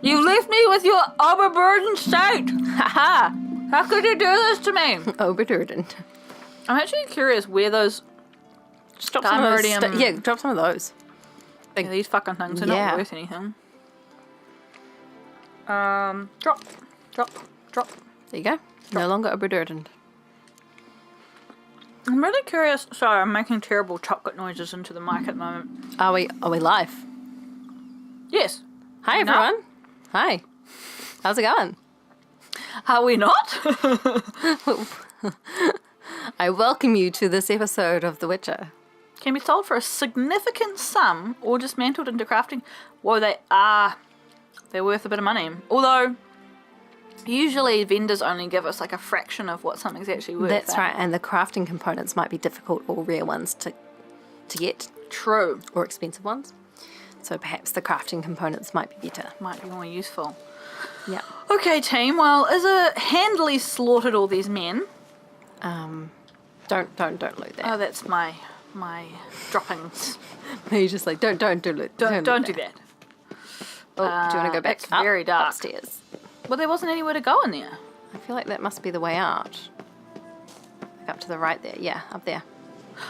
You left me with your overburdened state. Haha! How could you do this to me? Overburdened. I'm actually curious where those... Drop some of those. Iridium- Yeah, drop some of those. Yeah, these fucking things are Yeah. not worth anything. Drop. There you go. No longer overburdened. I'm really curious. Sorry, I'm making terrible chocolate noises into the mic at the moment. Are we live? Yes. Hi No. everyone. Hi. How's it going? Are we not? I welcome you to this episode of The Witcher. Can be sold for a significant sum or dismantled into crafting. Whoa, they're worth a bit of money. Although, usually vendors only give us like a fraction of what something's actually worth. That's right, and the crafting components might be difficult or rare ones to get, True. or expensive ones. So perhaps the crafting components might be better. Might be more useful. Yeah. Okay, team. Well, as a handily slaughtered all these men. Don't loot that. Oh, that's my droppings. You're just like, don't do it. Don't do that. Oh, do you want to go back it's very dark. upstairs? Well, there wasn't anywhere to go in there. I feel like that must be the way out. Up to the right there. Yeah, up there.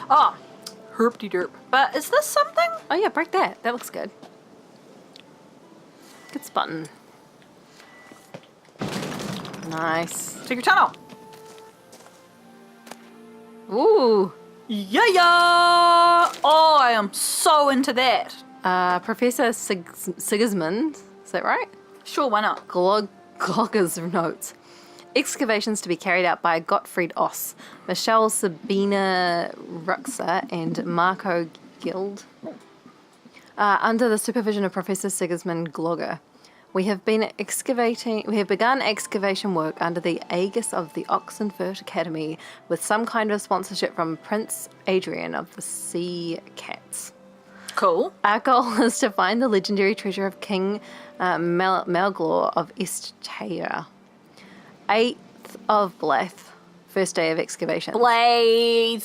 Oh, herpty derp. But is this something? Oh yeah, break that. That looks good. Good spotting. Nice. Take your tunnel. Ooh. Yeah. Oh, I am so into that. Professor Sigismund, is that right? Sure, why not? Glogger's notes. Excavations to be carried out by Gottfried Oss, Michelle Sabina Ruxer, and Marco Gild. Under the supervision of Professor Sigismund Glogger. We have begun excavation work under the aegis of the Oxenfurt Academy with some kind of sponsorship from Prince Adrian of the Sea Cats. Cool. Our goal is to find the legendary treasure of King Melglor of Estria. 8th of Blythe, first day of excavation. Blythe.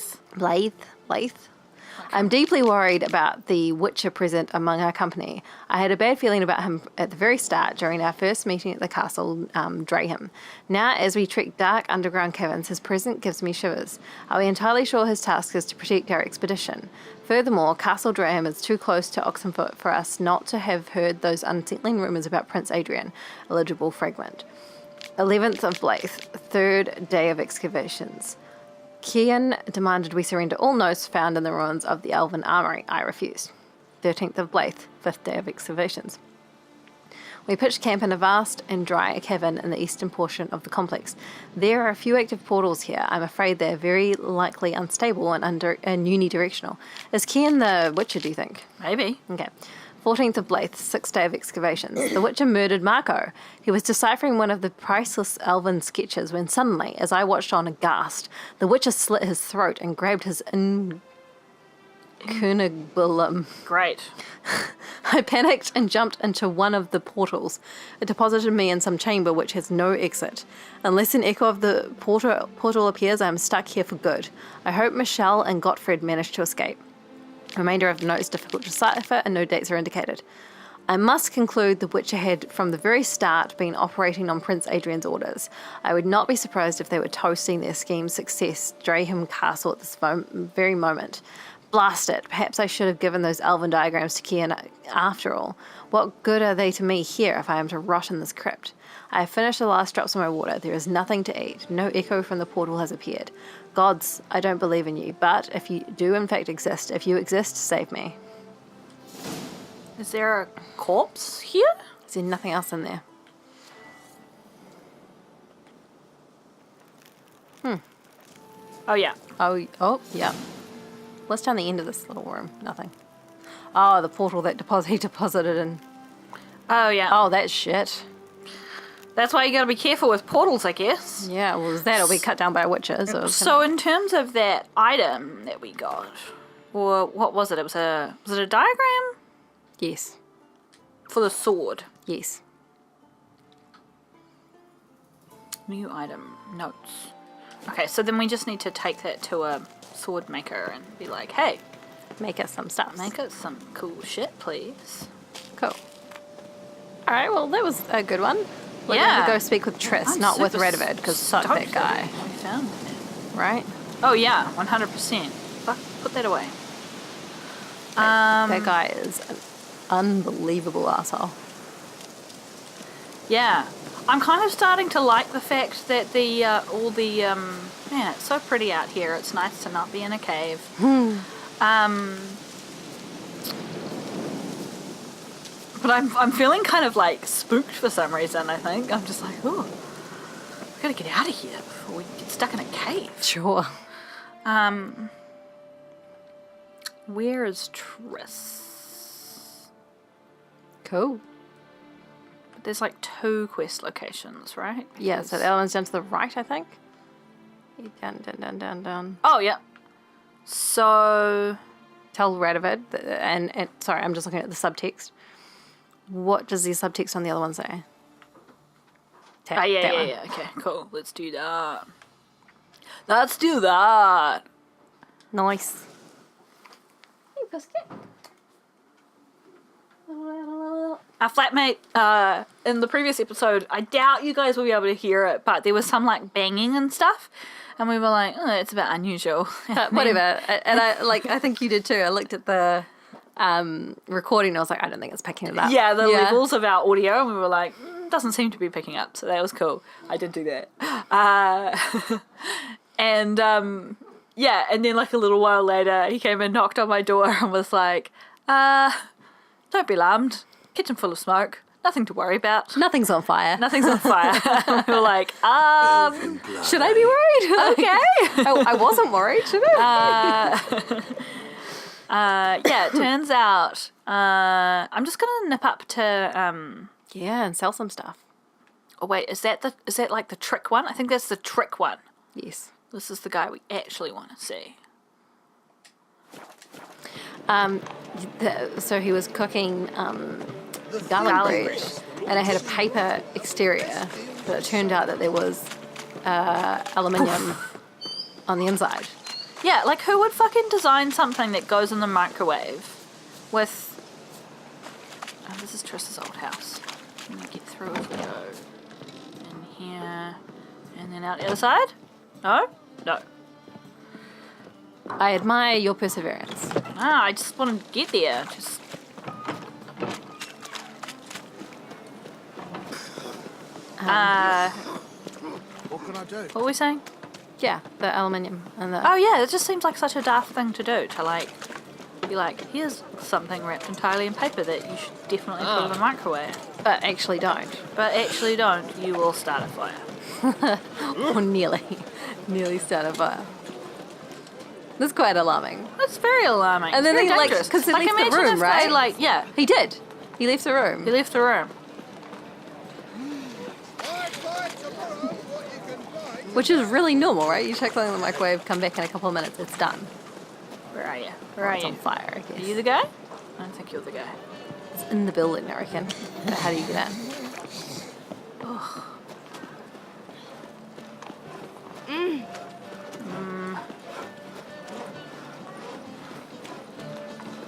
I'm deeply worried about the Witcher present among our company. I had a bad feeling about him at the very start during our first meeting at the castle Draham. Now, as we trek dark underground caverns, his presence gives me shivers. Are we entirely sure his task is to protect our expedition? Furthermore, Castle Draham is too close to Oxenfurt for us not to have heard those unsettling rumours about Prince Adrian. Illegible fragment. 11th of Blythe, third day of excavations. Kian demanded we surrender all notes found in the ruins of the Elven Armoury. I refused. 13th of Blythe, fifth day of excavations. We pitched camp in a vast and dry cavern in the eastern portion of the complex. There are a few active portals here. I'm afraid they're very likely unstable and unidirectional. Is Kian the Witcher, do you think? Maybe. Okay. 14th of Blythe, sixth day of excavations. The Witcher murdered Marco. He was deciphering one of the priceless elven sketches when suddenly, as I watched on aghast, the Witcher slit his throat and grabbed his incunabulum. Great. I panicked and jumped into one of the portals. It deposited me in some chamber which has no exit. Unless an echo of the portal appears, I am stuck here for good. I hope Michelle and Gottfried managed to escape. Remainder of the note is difficult to decipher and no dates are indicated. I must conclude the Witcher had from the very start been operating on Prince Adrian's orders. I would not be surprised if they were toasting their scheme's success, Draham Castle at this very moment. Blast it, perhaps I should have given those elven diagrams to Kian after all. What good are they to me here if I am to rot in this crypt? I have finished the last drops of my water. There is nothing to eat. No echo from the portal has appeared. Gods, I don't believe in you, but if you do in fact exist, if you exist, save me. Is there a corpse here? Is there nothing else in there? Oh, yeah. Oh, yeah. What's down the end of this little room? Nothing. Oh, the portal that he deposited in. Oh, yeah. Oh, that's shit. That's why you gotta be careful with portals, I guess. Yeah, well, that'll be cut down by witches. So in terms of that item that we got, or what was it? Was it a diagram? Yes. For the sword. Yes. New item. Notes. Okay, so then we just need to take that to a sword maker and be like, hey, Make us some stuff. make us some cool shit, please. Cool. All right, well, that was a good one. We're going to go speak with Triss, I'm not with super Radovid, because fuck stoked that guy. We found him. Right? Oh yeah, 100%. Fuck, put that away. That guy is an unbelievable asshole. Yeah, I'm kind of starting to like the fact that the man, it's so pretty out here. It's nice to not be in a cave. But I'm feeling kind of like spooked for some reason. I think I'm just like, oh, we gotta get out of here before we get stuck in a cave. Sure. Where is Triss? Cool. There's like 2 quest locations, right? Yeah, so the other one's down to the right, I think. Down. Oh, yeah. So... Tell Radovid, and sorry, I'm just looking at the subtext. What does the subtext on the other one say? Yeah. Okay, cool. Let's do that. Let's do that. Nice. Hey, Biscuit. Our flatmate, in the previous episode, I doubt you guys will be able to hear it, but there was some like banging and stuff, and we were like, oh, it's a bit unusual. Whatever. And I think you did too. I looked at the recording and I was like, I don't think it's picking it up. Yeah, the levels of our audio, and we were like, doesn't seem to be picking up, so that was cool. I did do that. And then like a little while later, he came and knocked on my door and was like, don't be alarmed. Kitchen full of smoke. Nothing to worry about. Nothing's on fire. Nothing's on fire. We were like, should I be worried? Okay. I wasn't worried, should I? Yeah, it turns out I'm just gonna nip up to and sell some stuff. oh wait, is that like the trick one? I think that's the trick one. Yes. This is the guy we actually want to see. So he was cooking garlic bread, and it had a paper exterior, but it turned out that there was aluminium on the inside. Yeah, like who would fucking design something that goes in the microwave with... Oh, this is Triss's old house. I'm gonna get through if we go in here and then out the other side. No? No. I admire your perseverance. Ah, I just want to get there. Just... What can I do? What were we saying? Yeah, the aluminium and the... Oh yeah, it just seems like such a daft thing to do, to like be like, here's something wrapped entirely in paper that you should definitely put in the microwave. But actually don't. But actually don't, you will start a fire. Or nearly start a fire. That's quite alarming. That's very alarming. And then Very he like, dangerous. because he left the imagine room, if right? They, like, yeah, He did. He left the room. he left the room. Which is really normal, right? You check something in the microwave, come back in a couple of minutes, it's done. Where are you? Where are It's you? on fire, I Are guess. you the guy? I don't think you're the guy. It's in the building, I reckon. But how do you get in?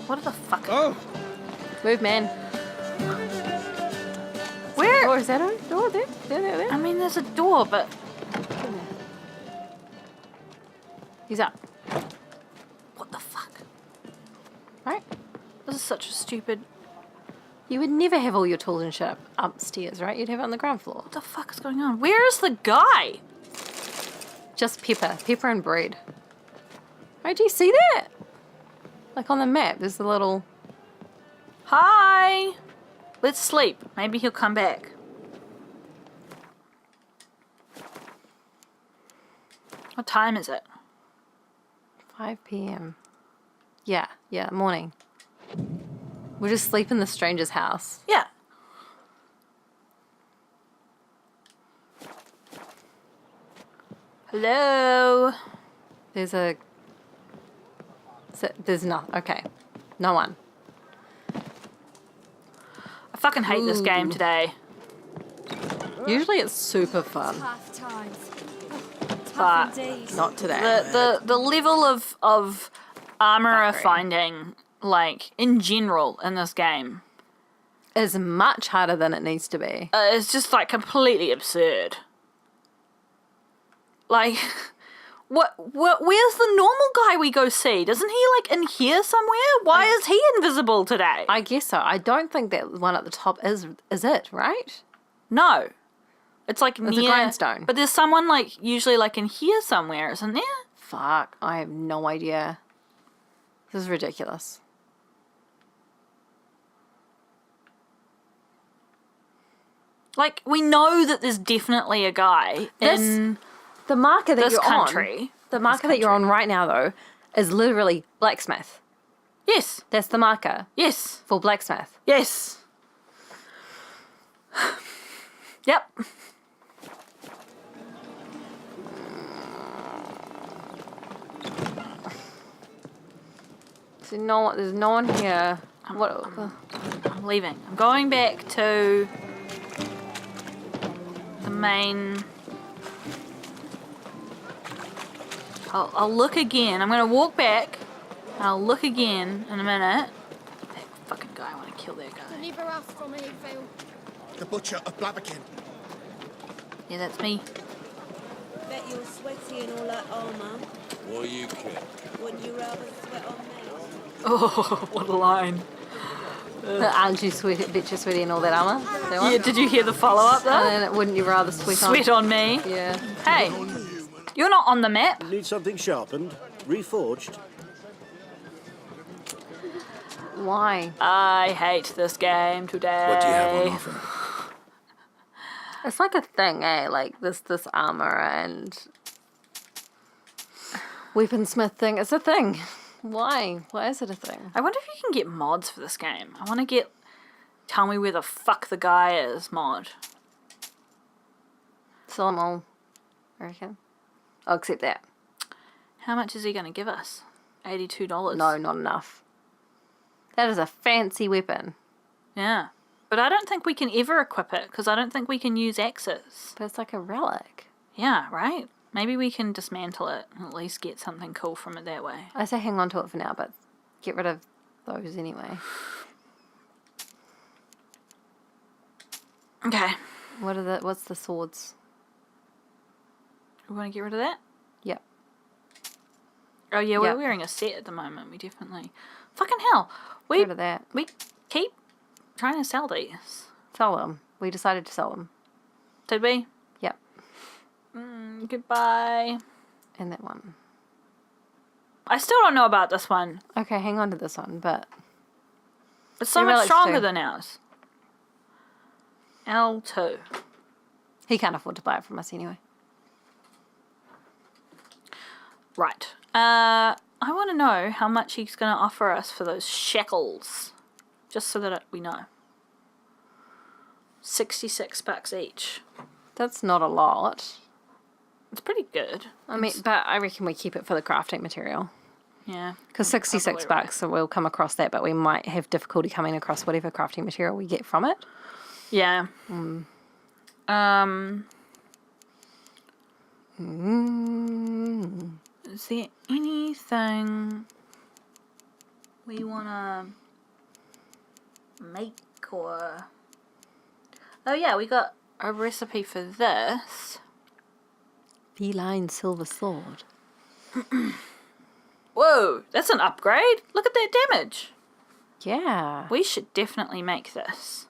What the fuck? Oh, Move, man. Where? Door, is that a door there? There. I mean, there's a door, but He's up. what the fuck? Right? This is such a stupid... You would never have all your tools and shit upstairs, right? You'd have it on the ground floor. What the fuck is going on? Where is the guy? Just pepper and bread. Right, do you see that? Like on the map, there's the little... Hi! Let's sleep. Maybe he'll come back. What time is it? 5 p.m. Yeah, morning. We'll just sleep in the stranger's house. Yeah. Hello? There's no... Okay. No one. I fucking hate this game Ooh. today. Usually it's super fun. Tough times. But Tough indeed. Not today. the level of armor Fuckery. finding, like, in general, in this game. is much harder than it needs to be. It's just like completely absurd. Like, what? Where's the normal guy we go see? Doesn't he like in here somewhere? Why is he invisible today? I guess so. I don't think that one at the top is it, right? No. It's like It's near a grindstone. But there's someone like usually like in here somewhere, isn't there? Fuck, I have no idea. This is ridiculous. Like, we know that there's definitely a guy in The marker that this you're country. on. The marker that you're on right now, though, is literally blacksmith. Yes. That's the marker Yes. for blacksmith. Yes. Yep. So there's no one here. What? I'm leaving. I'm going back to the main. I'll look again. I'm going to walk back. And I'll look again in a minute. That fucking guy. I want to kill that guy. Deliver us from here, Phil. The butcher of Blaviken. Yeah, that's me. Bet you're sweaty and all that armour. Why you care? Wouldn't you rather sweat on me? Oh, what a line. Aren't you sweaty, bitch, you're sweaty and all that armour? That one? Yeah, did you hear the follow-up though? And then wouldn't you rather Sweat on me. Yeah. Hey, you're not on the map. Need something sharpened? Reforged? Why? I hate this game today. What do you have on offer? It's like a thing, eh? Like this armor and weaponsmith thing. It's a thing. Why? Why is it a thing? I wonder if you can get mods for this game. I want to get tell me where the fuck the guy is mod. Sell them all, I reckon. I'll accept that. How much is he going to give us? $82. No, not enough. That is a fancy weapon. Yeah. But I don't think we can ever equip it because I don't think we can use axes. But it's like a relic. Yeah, right? Maybe we can dismantle it and at least get something cool from it that way. I say hang on to it for now, but get rid of those anyway. Okay. What's the swords? We want to get rid of that? Yep. Oh yeah, we're Yep. wearing a set at the moment. We definitely... Fucking hell. Get rid of that. We keep trying to sell these. Sell them. We decided to sell them. Did we? Yep. Goodbye. And that one. I still don't know about this one. Okay, hang on to this one, but It's so The much relics stronger too. than ours. L2. he can't afford to buy it from us anyway. Right. I want to know how much he's going to offer us for those shekels. Just so that we know. $66 each. That's not a lot. It's pretty good. I mean, but I reckon we keep it for the crafting material. Yeah. Because $66 Probably so we'll come across that, but we might have difficulty coming across whatever crafting material we get from it. Yeah. Is there anything we want to make or... Oh yeah, we got a recipe for this. Feline silver sword. Whoa, that's an upgrade. Look at that damage. Yeah. We should definitely make this.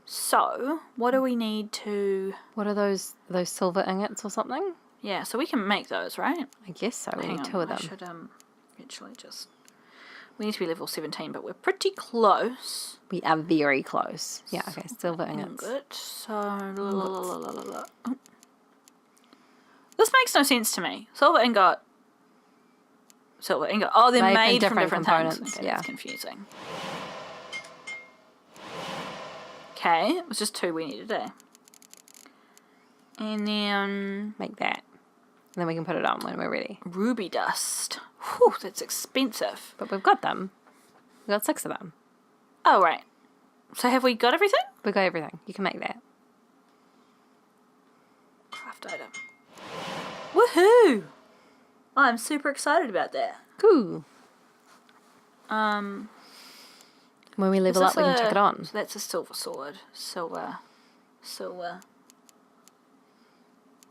So, what do we need to... What are those silver ingots or something? Yeah, so we can make those, right? I guess so. We Hang need on, two of I them. should actually just... We need to be level 17, but we're pretty close. We are very close. Yeah, okay. Silver ingots. Good. So... Oh. This makes no sense to me. Silver ingot. Silver ingot. Oh, they're made from different components. things. Okay, Yeah. that's confusing. Okay, it was just 2 we needed there. And then... Make that. And then we can put it on when we're ready. ruby dust. Whew, that's expensive. But we've got them. We've got 6 of them. Oh, right. So have we got everything? We've got everything. You can make that. Craft item. Woohoo! I'm super excited about that. Cool. When we level up, we can chuck it on. So that's a silver sword. Silver.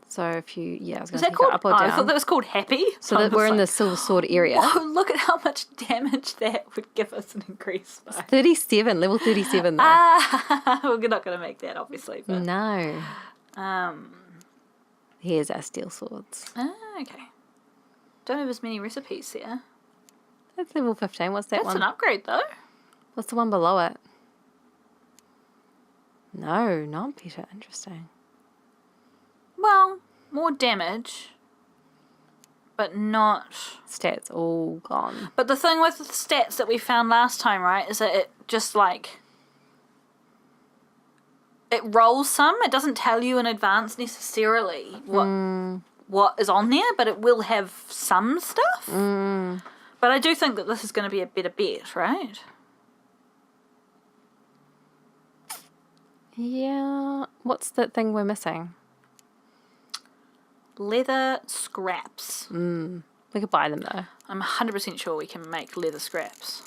So if you, I was Is going to that take called? it up or I down. thought that was called happy. So I that was we're in the like, silver sword area. whoa, look at how much damage that would give us an increase by. 37, level 37 though. We're not going to make that, obviously. But, No. Here's our steel swords. Okay. Don't have as many recipes here. That's level 15. What's that That's one? an upgrade, though. What's the one below it? No, not better. Interesting. Well, more damage, but not... Stats all gone. But the thing with the stats that we found last time, right, is that it just, like... It rolls some. It doesn't tell you in advance necessarily what is on there, but it will have some stuff. But I do think that this is going to be a better bet, right? Yeah. What's that thing we're missing? Leather scraps. We could buy them though. I'm 100% sure we can make leather scraps.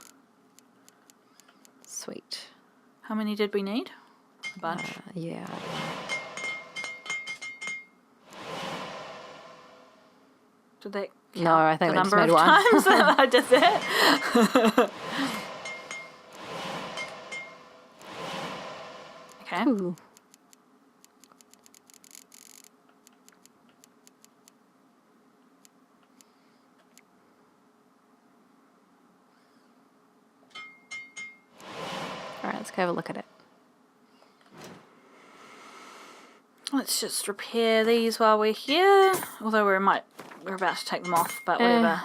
Sweet. How many did we need? A bunch. Yeah. Did that count No, I think the we just number made of one. times that I did that? Okay. Ooh. Alright, let's go have a look at it. Let's just repair these while we're here. Although we're about to take them off, but whatever.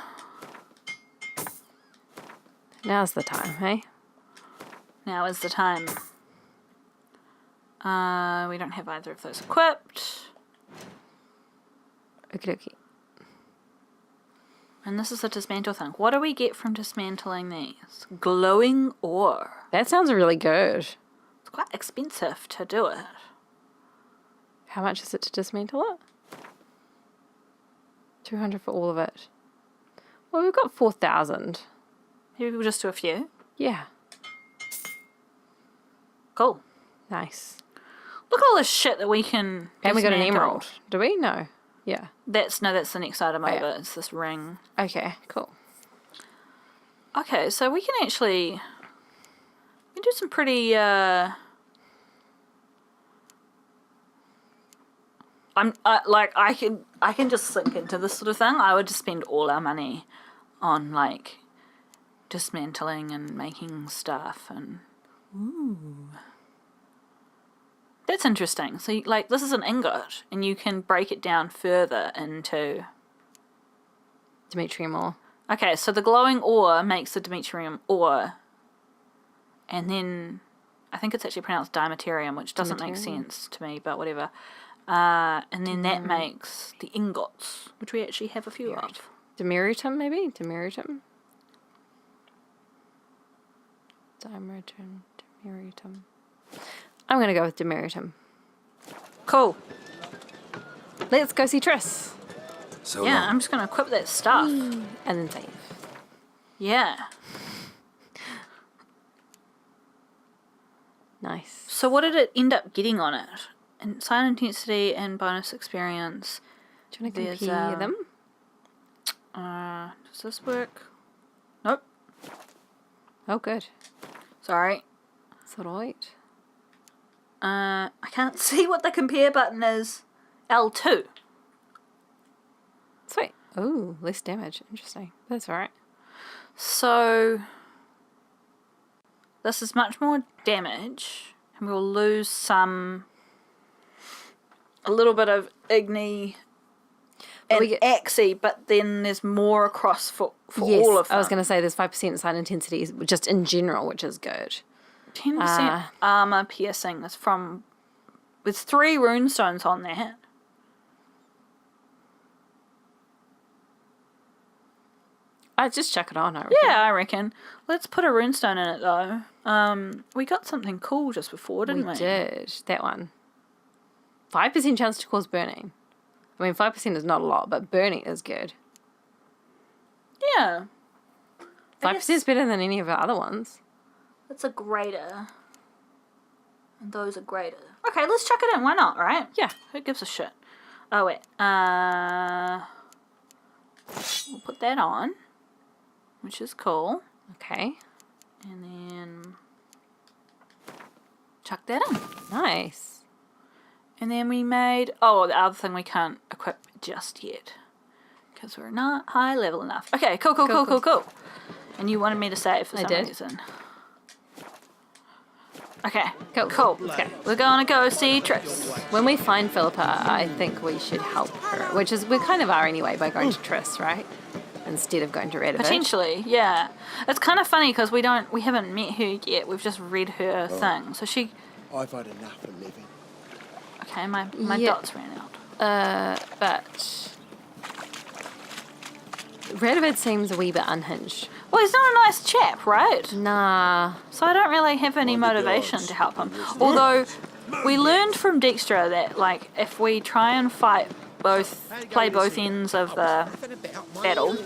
Now's the time, hey? Now is the time. We don't have either of those equipped. Okie dokie. And this is a dismantle thing. What do we get from dismantling these? Glowing ore. That sounds really good. It's quite expensive to do it. How much is it to dismantle it? 200 for all of it. Well, we've got 4,000. Maybe we'll just do a few. Yeah. Cool. Nice. Look at all this shit that we can And we got an dismantle. emerald. Do we? No. Yeah. That's the next item Oh, over. yeah. It's this ring. Okay, cool. Okay, so we can actually do some pretty I can just sink into this sort of thing. I would just spend all our money on like dismantling and making stuff and that's interesting. So like this is an ingot and you can break it down further into Demetrium ore. okay, so the glowing ore makes the Demetrium ore. And then I think it's actually pronounced Dimeterium, which doesn't make sense to me, but whatever. And then that makes the ingots, which we actually have a few of. Demeritum, maybe? Demeritum? Dimeritum. Demeritum. I'm going to go with Demeritum. Cool. Let's go see Triss. So Yeah, long. I'm just going to equip that stuff. And then save. Yeah. Nice. So what did it end up getting on it? And silent intensity and bonus experience. Do you want to There's, compare them? Does this work? Nope. Oh, good. Sorry. That's right. I can't see what the compare button is. L2. Sweet. Oh, less damage. Interesting. That's alright. So this is much more damage, and we'll lose a little bit of Igni and Axie, but then there's more across for Yes, all of them. I was going to say there's 5% side intensity just in general, which is good. 10% armor piercing is from. There's 3 runestones on that. I'd just chuck it on, I reckon. Yeah, I reckon. Let's put a runestone in it though. We got something cool just before, didn't we? We did. That one. 5% chance to cause burning. I mean, 5% is not a lot, but burning is good. Yeah. 5% is better than any of our other ones. That's a greater. And those are greater. Okay, let's chuck it in. Why not, right? Yeah. Who gives a shit? Oh, wait. We'll put that on, which is cool. Okay. And then chuck that in. Nice. And then we made... Oh, the other thing we can't equip just yet. Because we're not high level enough. Okay, cool. And you wanted me to save for some reason. Okay, cool. Okay. We're gonna go see Triss. When we find Philippa, I think we should help her, which is we kind of are anyway by going to Triss, right? Instead of going to Redwood. Potentially, yeah. It's kind of funny because we haven't met her yet. We've just read her thing. So she... I've had enough of living. Okay, my Yeah. dots ran out. But Redwood seems a wee bit unhinged. Well, he's not a nice chap, right? Nah. So I don't really have any motivation to help him. Although we learned from Dijkstra that like if we try and play both ends of the battle,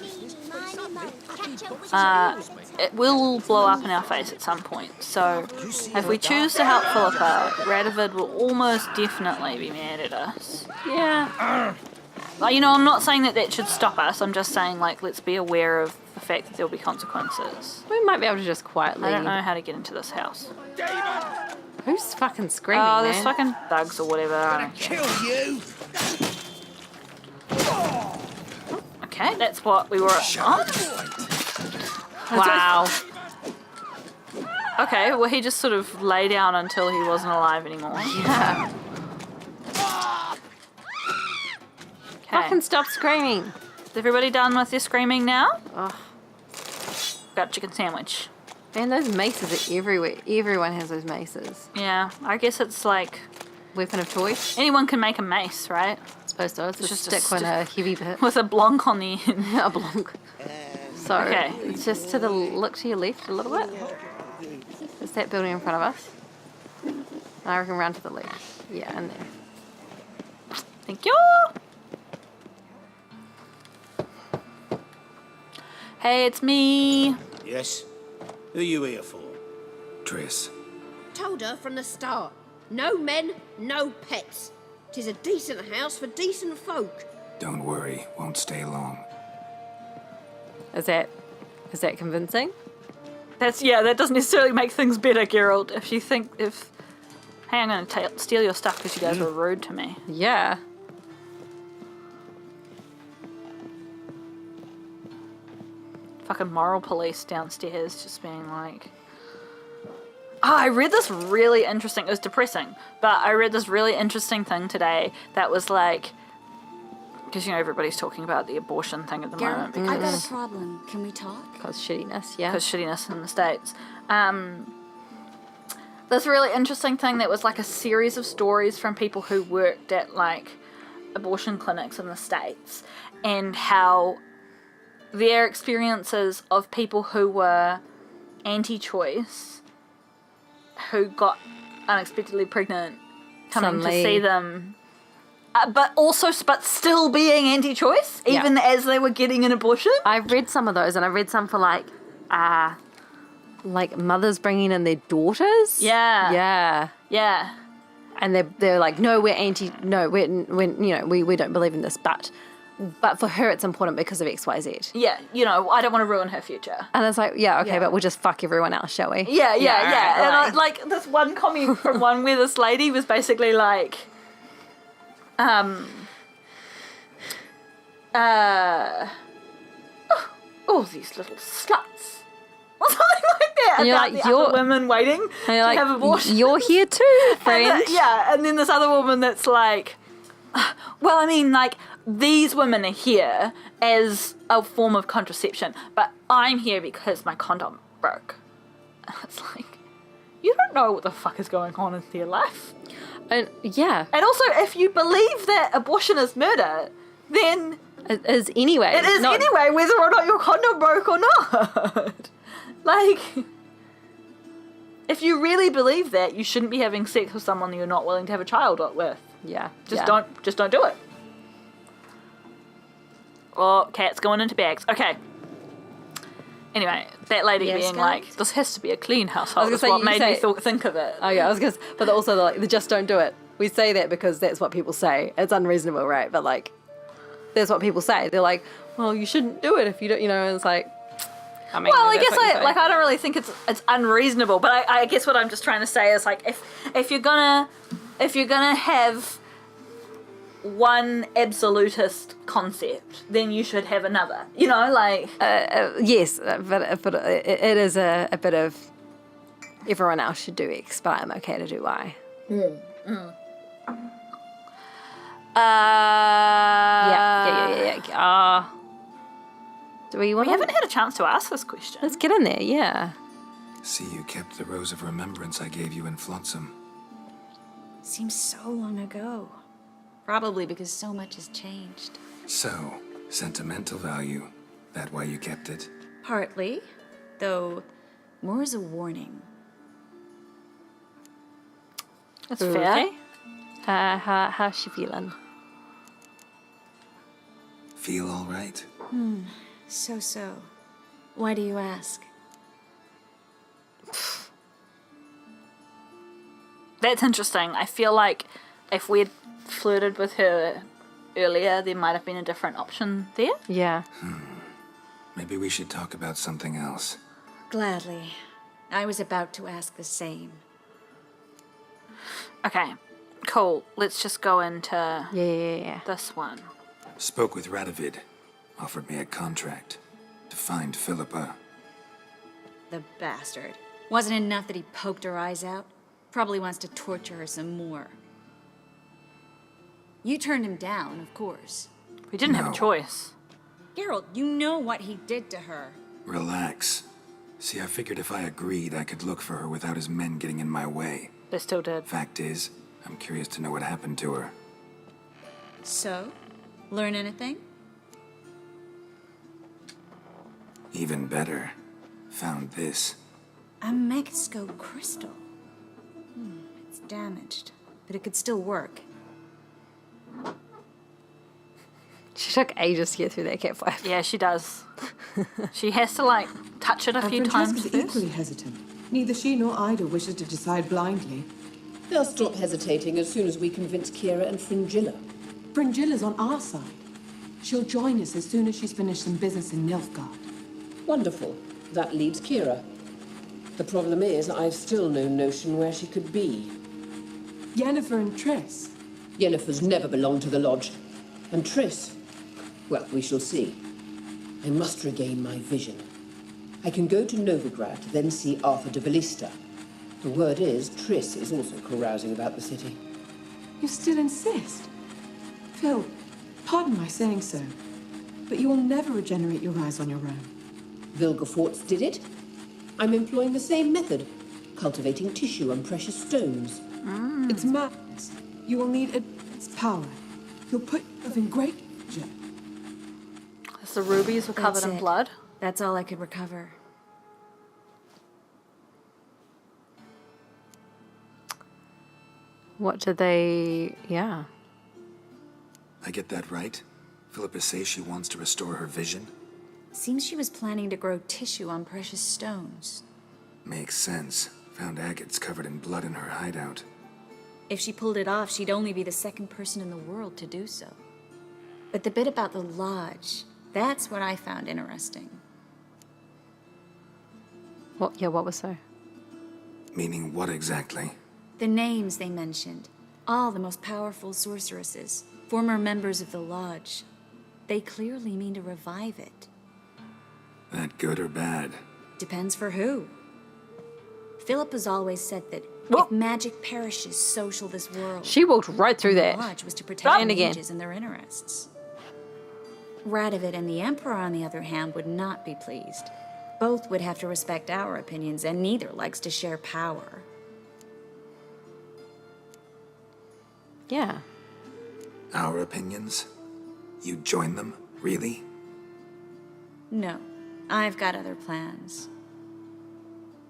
it will blow up in our face at some point. So if we choose to help Philippa, Radovid will almost definitely be mad at us. Yeah. Like, you know, I'm not saying that should stop us. I'm just saying, like, let's be aware of the fact that there'll be consequences. We might be able to just quietly. I don't know how to get into this house. Who's fucking screaming? Oh, there's man? fucking thugs or whatever. I don't care. Kill you! Okay, that's what we were on. Wow. Okay, well, he just sort of lay down until he wasn't alive anymore. Yeah. Okay. Fucking stop screaming. Is everybody done with their screaming now? Ugh. Got a chicken sandwich. Man, those maces are everywhere. Everyone has those maces. Yeah, I guess it's like Weapon of choice. anyone can make a mace, right? I suppose so. It's just a a stick with a heavy bit. With a blonk on the end. A blonk. So Okay. it's just to the look to your left a little bit. Is that building in front of us? I reckon round to the left. Yeah, in there. Thank you. Hey, it's me. Yes? Who are you here for? Triss. Told her from the start. No men, no pets. 'Tis a decent house for decent folk. Don't worry, won't stay long. Is that convincing? That doesn't necessarily make things better, Geralt. Hey, I'm gonna steal your stuff because you guys were rude to me. Yeah. Fucking moral police downstairs just being like... Oh, I read this really interesting... It was depressing, but I read this really interesting thing today that was like... Because, you know, everybody's talking about the abortion thing at the moment Garrett, I got because a problem. Can we talk? Cause shittiness, yeah. shittiness in the States. This really interesting thing that was like a series of stories from people who worked at like abortion clinics in the States and how their experiences of people who were anti-choice, who got unexpectedly pregnant, coming to Suddenly. see them, but still being anti-choice, even as they were getting an abortion. I've read some of those, and I've read some for like mothers bringing in their daughters. Yeah. Yeah. And they're like, no, we're we don't believe in this, but for her it's important because of XYZ. Yeah, you know, I don't want to ruin her future. And it's like, yeah, okay, Yeah. but we'll just fuck everyone else, shall we? Yeah. right, And like this one comment from one where this lady was basically like, oh, these little sluts. Or something like that. And you're about like, the other women waiting And you're to have like, abortion. you're here too, friend. And then this other woman that's like, well, I mean, like, these women are here as a form of contraception, but I'm here because my condom broke. And it's like, you don't know what the fuck is going on in their life. And yeah, And also, if you believe that abortion is murder, then it is anyway. it is anyway, whether or not your condom broke or not. Like, if you really believe that, you shouldn't be having sex with someone that you're not willing to have a child with. Yeah. Just don't do it. Oh, cat's going into bags. Okay. Anyway, that lady Yes, being guys? like, this has to be a clean household gonna is say, what you made say- me think of it. Oh yeah, I was gonna, but also like they just don't do it. We say that because that's what people say. It's unreasonable, right? But like, that's what people say. They're like, well, you shouldn't do it if you don't, and it's like, I mean, Well, I that's guess what you say. I don't really think it's unreasonable, but I guess what I'm just trying to say is like if you're gonna have one absolutist concept, then you should have another. Yes, but it is a bit of everyone else should do X, but I'm okay to do Y. Yeah. Do we want We haven't had a chance to ask this question. Let's get in there, yeah. See, you kept the rose of remembrance I gave you in Flotsam. Seems so long ago. Probably because so much has changed. So, sentimental value. That why you kept it? Partly, though more as a warning. That's fair. How's she feeling? Feel all right? So. Why do you ask? That's interesting. I feel like if we'd flirted with her earlier, there might have been a different option there. Yeah. Maybe we should talk about something else. Gladly. I was about to ask the same. Okay, cool. Let's just go into Yeah. this one. Spoke with Radovid. Offered me a contract to find Philippa. The bastard. Wasn't enough that he poked her eyes out? Probably wants to torture her some more. You turned him down, of course. We didn't have a No. choice. Geralt, you know what he did to her. Relax. See, I figured if I agreed, I could look for her without his men getting in my way. They still did. Fact is, I'm curious to know what happened to her. So? Learn anything? Even better, found this. A Mexico crystal. It's damaged, but it could still work. She took ages to get through that cat fight. Yeah, she does. She has to touch it a few times Francesca's first. equally hesitant. Neither she nor Ida wishes to decide blindly. They'll stop hesitating as soon as we convince Kira and Fringilla. Bringilla's on our side. She'll join us as soon as she's finished some business in Nilfgaard. Wonderful. That leaves Kira. The problem is, I've still no notion where she could be. Yennefer and Triss. Yennefer's never belonged to the Lodge. And Triss? Well, we shall see. I must regain my vision. I can go to Novigrad, then see Arthur de Valista. The word is, Triss is also carousing about the city. You still insist? Phil, pardon my saying so, but you will never regenerate your eyes on your own. Vilgefortz did it. I'm employing the same method, cultivating tissue and precious stones. It's madness. You will need its power. You'll put yourself in great danger. Because the rubies were covered in it. blood. That's all I could recover. What did they... Yeah. I get that right? Philippa says she wants to restore her vision? Seems she was planning to grow tissue on precious stones. Makes sense. Found agates covered in blood in her hideout. If she pulled it off, she'd only be the second person in the world to do so. But the bit about the lodge, that's what I found interesting. What was so? Meaning what exactly? The names they mentioned, all the most powerful sorceresses, former members of the lodge. They clearly mean to revive it. That good or bad? Depends for who. Philippa's always said that Whoa. if magic perishes, so shall this world. She walked right through The that. lodge was to protect And again. mages and their interests. Radovid and the Emperor, on the other hand, would not be pleased. Both would have to respect our opinions, and neither likes to share power. Yeah. Our opinions? You join them? Really? No, I've got other plans.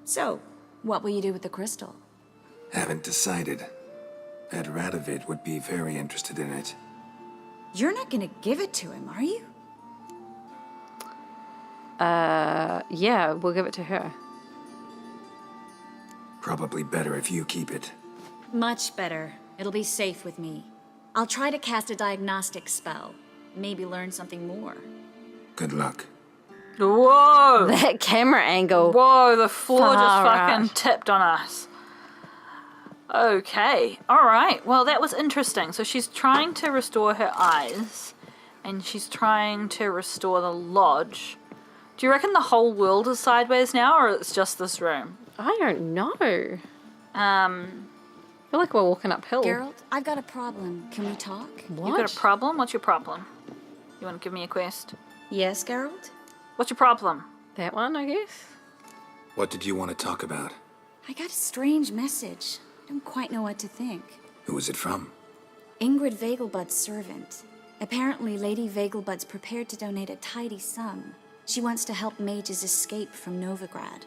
So, what will you do with the crystal? Haven't decided. Ed Radovid would be very interested in it. You're not gonna give it to him, are you? Yeah, we'll give it to her. Probably better if you keep it. Much better. It'll be safe with me. I'll try to cast a diagnostic spell. Maybe learn something more. Good luck. Whoa! That camera angle. Whoa, the floor just Far fucking out. tipped on us. Okay, alright. Well, that was interesting. So she's trying to restore her eyes, and she's trying to restore the lodge. Do you reckon the whole world is sideways now, or it's just this room? I don't know. I feel like we're walking uphill. Geralt, I've got a problem. Can we talk? What? You got a problem? What's your problem? You want to give me a quest? Yes, Geralt? What's your problem? That one, I guess. What did you want to talk about? I got a strange message. I don't quite know what to think. Who was it from? Ingrid Vegelbud's servant. Apparently, Lady Vegelbud's prepared to donate a tidy sum. She wants to help mages escape from Novigrad.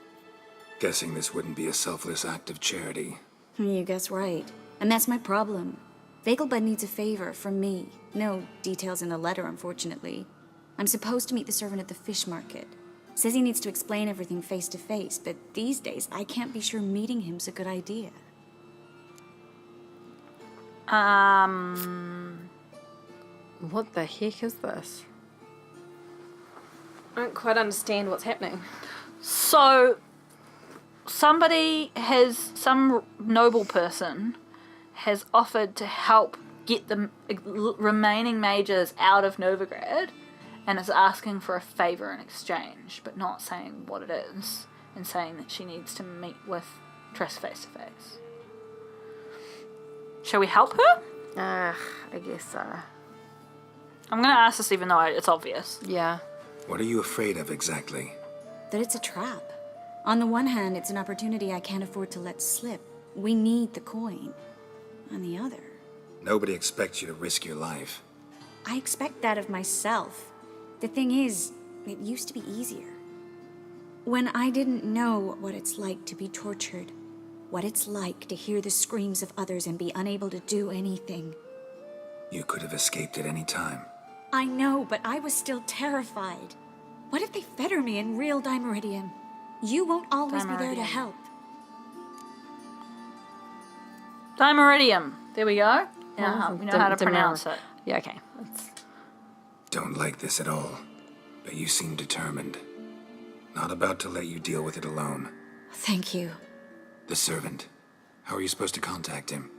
Guessing this wouldn't be a selfless act of charity. You guess right. And that's my problem. Vegelbud needs a favor from me. No details in the letter, unfortunately. I'm supposed to meet the servant at the fish market. Says he needs to explain everything face to face, but these days I can't be sure meeting him's a good idea. What the heck is this? I don't quite understand what's happening. So, some noble person has offered to help get the remaining mages out of Novigrad, and is asking for a favour in exchange, but not saying what it is, and saying that she needs to meet with Triss face to face. Shall we help her? I guess so. I'm going to ask this even though it's obvious. Yeah. What are you afraid of exactly? That it's a trap. On the one hand, it's an opportunity I can't afford to let slip. We need the coin. On the other, Nobody expects you to risk your life. I expect that of myself. The thing is, it used to be easier. When I didn't know what it's like to be tortured, what it's like to hear the screams of others and be unable to do anything. You could have escaped at any time. I know, but I was still terrified. What if they fetter me in real Dimeridium? You won't always be there to Dimeridium. help. Dimeridium. There we go. Now we know how to pronounce it. Yeah, okay. That's... Don't like this at all, but you seem determined. Not about to let you deal with it alone. Thank you. The servant. How are you supposed to contact him?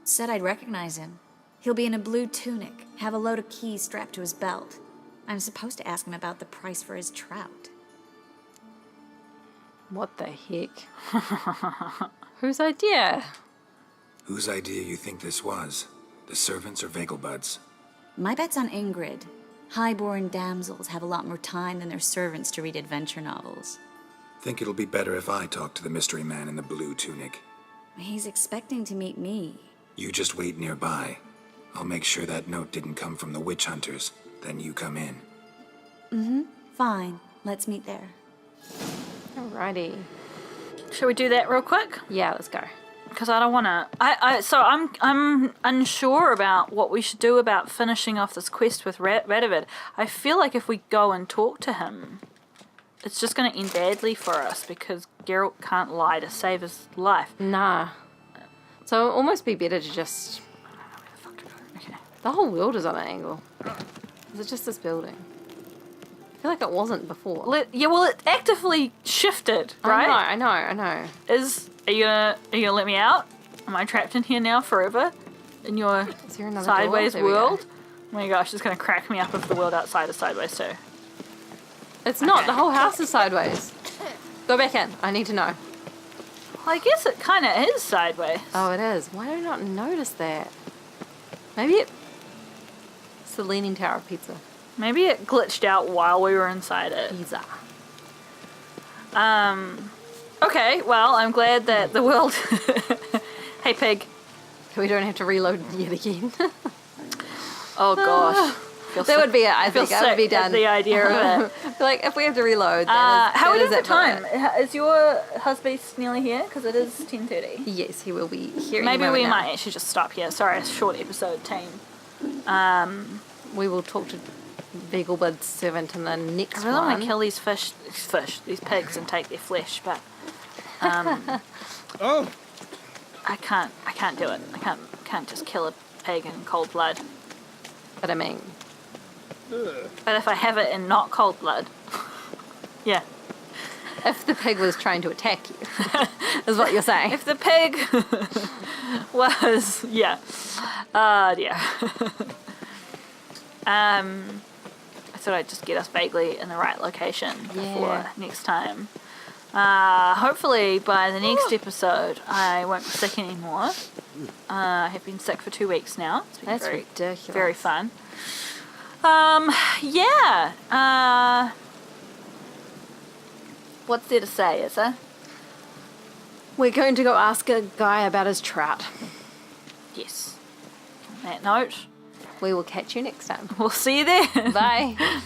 Said I'd recognize him. He'll be in a blue tunic, have a load of keys strapped to his belt. I'm supposed to ask him about the price for his trout. What the heck? Whose idea? Whose idea you think this was? The servants or Vegelbud's? My bet's on Ingrid. Highborn damsels have a lot more time than their servants to read adventure novels. Think it'll be better if I talk to the mystery man in the blue tunic. He's expecting to meet me. You just wait nearby. I'll make sure that note didn't come from the witch hunters. Then you come in. Fine. Let's meet there. Alrighty. Shall we do that real quick? Yeah, let's go. Because I don't want to. So I'm unsure about what we should do about finishing off this quest with Radovid. I feel like if we go and talk to him, it's just going to end badly for us because Geralt can't lie to save his life. Nah. So it'll almost be better to just... Okay. The whole world is on an angle. Is it just this building? I feel like it wasn't before. Well, it actively shifted, right? I know. Are you gonna let me out? Am I trapped in here now forever? In your Is there another sideways door? There we go. world? Oh my gosh, it's gonna crack me up if the world outside is sideways too. It's not. The whole house is sideways. Go back in. I need to know. Well, I guess it kind of is sideways. Oh, it is. Why do I not notice that? Maybe it's the Leaning Tower of Pizza. Maybe it glitched out while we were inside it. Pizza. Okay, well, I'm glad that the world... Hey, pig. We don't have to reload yet again. Oh, gosh. That would be it, I feel think. I would be sick at done. the idea of it. Like, if we have to reload, How are we doing it for time? Is your husband nearly here? Because it is 10:30. Yes, he will be here. Maybe we might actually just stop here. Sorry, a short episode, team. We will talk to Vegelbud's servant in the next I really want one. to kill these these pigs, and take their flesh, but Oh, I can't do it. I can't just kill a pig in cold blood. But I mean, But if I have it in not cold blood, yeah. if the pig was trying to attack you, is what you're saying. If the pig was, yeah. Yeah. I thought I'd just get us vaguely in the right location before next time. Hopefully by the next episode I won't be sick anymore. I have been sick for 2 weeks now. It's been That's very, ridiculous. very fun. Yeah. What's there to say, is there? We're going to go ask a guy about his trout. Yes. On that note, We will catch you next time. we'll see you there. Bye.